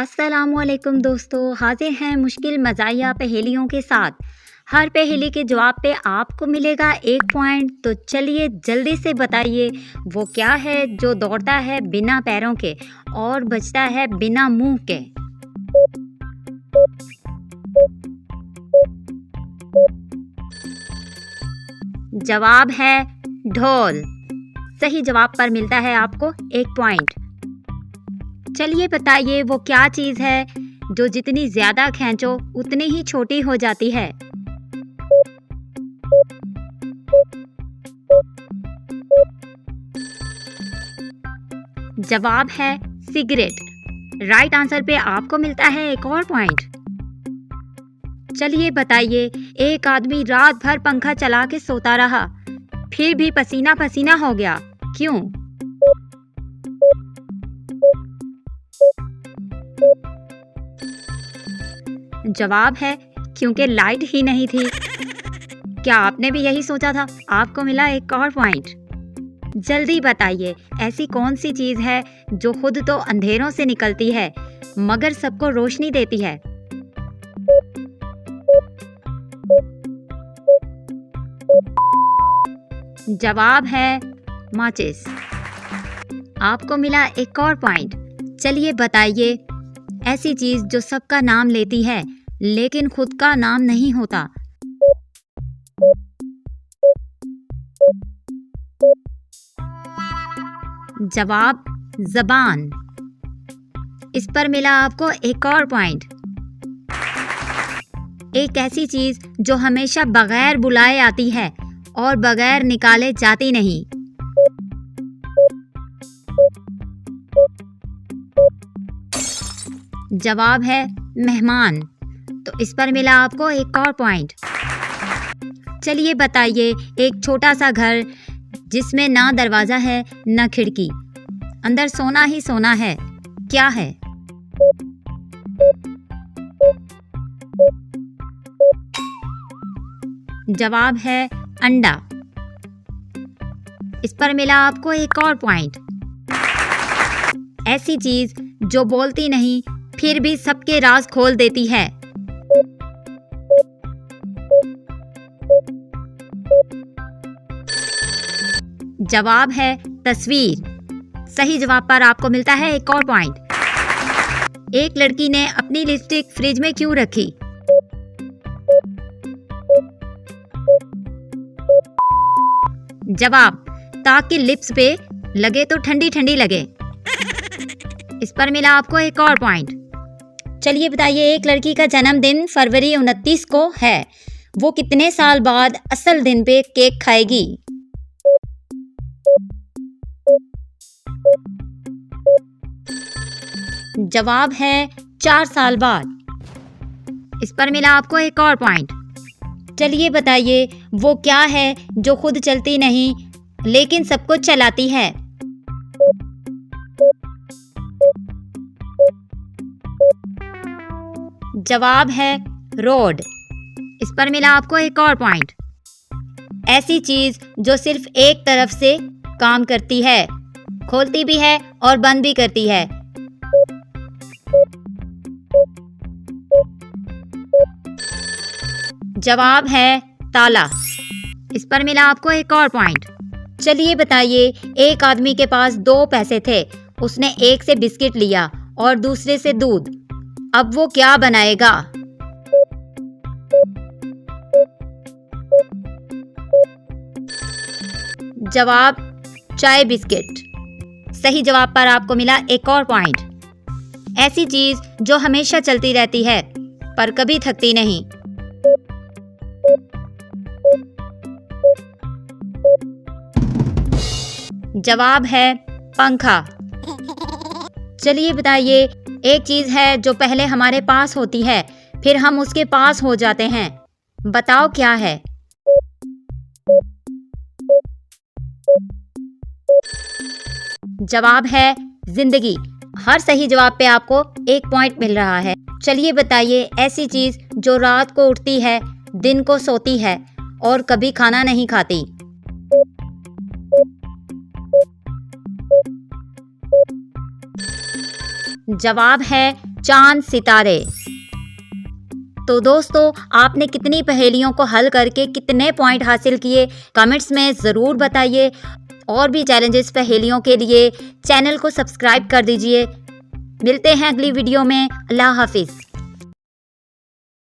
अस्सलामुअलैकुम दोस्तों, हाजिर हैं मुश्किल मज़ाहिया पहेलियों के साथ। हर पहेली के जवाब पे आपको मिलेगा 1 पॉइंट। तो चलिए जल्दी से बताइए, वो क्या है जो दौड़ता है बिना पैरों के और बजता है बिना मुंह के? जवाब है ढोल। सही जवाब पर मिलता है आपको 1 पॉइंट। चलिए बताइए, वो क्या चीज़ है जो जितनी ज़्यादा खींचो उतनी ही छोटी हो जाती है? जवाब है सिगरेट। राइट आंसर पे आपको मिलता है 1 और पॉइंट। चलिए बताइए, एक आदमी रात भर पंखा चला के सोता रहा, फिर भी पसीना पसीना हो गया, क्यों? जवाब है क्योंकि लाइट ही नहीं थी। क्या आपने भी यही सोचा था? आपको मिला 1 और पॉइंट। जल्दी बताइए, ऐसी कौन सी चीज़ है जो खुद तो अंधेरों से निकलती है मगर सबको रोशनी देती है? जवाब है माचिस। आपको मिला 1 और पॉइंट। चलिए बताइए, ऐसी चीज़ जो सबका नाम लेती है लेकिन खुद का नाम नहीं होता? जवाब ज़बान। इस पर मिला आपको 1 और पॉइंट। एक ऐसी चीज़ जो हमेशा बगैर बुलाए आती है और बगैर निकाले जाती नहीं? जवाब है मेहमान। तो इस पर मिला आपको 1 और पॉइंट। चलिए बताइए, एक छोटा सा घर जिसमें ना दरवाज़ा है ना खिड़की, अंदर सोना ही सोना है, क्या है? जवाब है अंडा। इस पर मिला आपको 1 और पॉइंट। ऐसी चीज़ जो बोलती नहीं फिर भी सबके राज खोल देती है? जवाब है तस्वीर। सही जवाब पर आपको मिलता है 1 और पॉइंट। एक लड़की ने अपनी लिपस्टिक फ्रिज में क्यों रखी? जवाब ताकि लिप्स पे लगे तो ठंडी ठंडी लगे। इस पर मिला आपको 1 और पॉइंट। चलिए बताइए, एक लड़की का जन्मदिन फरवरी 29 को है, वो कितने साल बाद असल दिन पे केक खाएगी? जवाब है 4 साल बाद। इस पर मिला आपको 1 और पॉइंट। चलिए बताइए, वो क्या है जो खुद चलती नहीं लेकिन सबको चलाती है? जवाब है रोड। इस पर मिला आपको 1 और पॉइंट। ऐसी चीज जो सिर्फ एक तरफ से काम करती है, खोलती भी है और बंद भी करती है? जवाब है ताला। इस पर मिला आपको 1 और पॉइंट। चलिए बताइए, एक आदमी के पास 2 पैसे थे, उसने एक से बिस्किट लिया और दूसरे से दूध, अब वो क्या बनाएगा? जवाब चाय बिस्किट। सही जवाब पर आपको मिला 1 और पॉइंट। ऐसी चीज जो हमेशा चलती रहती है पर कभी थकती नहीं? जवाब है पंखा। चलिए बताइए, एक चीज है जो पहले हमारे पास होती है फिर हम उसके पास हो जाते हैं, बताओ क्या है? जवाब है जिंदगी। हर सही जवाब पे आपको 1 पॉइंट मिल रहा है। चलिए बताइए, ऐसी चीज जो रात को उठती है, दिन को सोती है और कभी खाना नहीं खाती? जवाब है चांद सितारे। तो दोस्तों, आपने कितनी पहेलियों को हल करके कितने पॉइंट हासिल किए, कमेंट्स में ज़रूर बताइए। और भी चैलेंजेस पहेलियों के लिए चैनल को सब्सक्राइब कर दीजिए। मिलते हैं अगली वीडियो में। अल्लाह हाफिज़।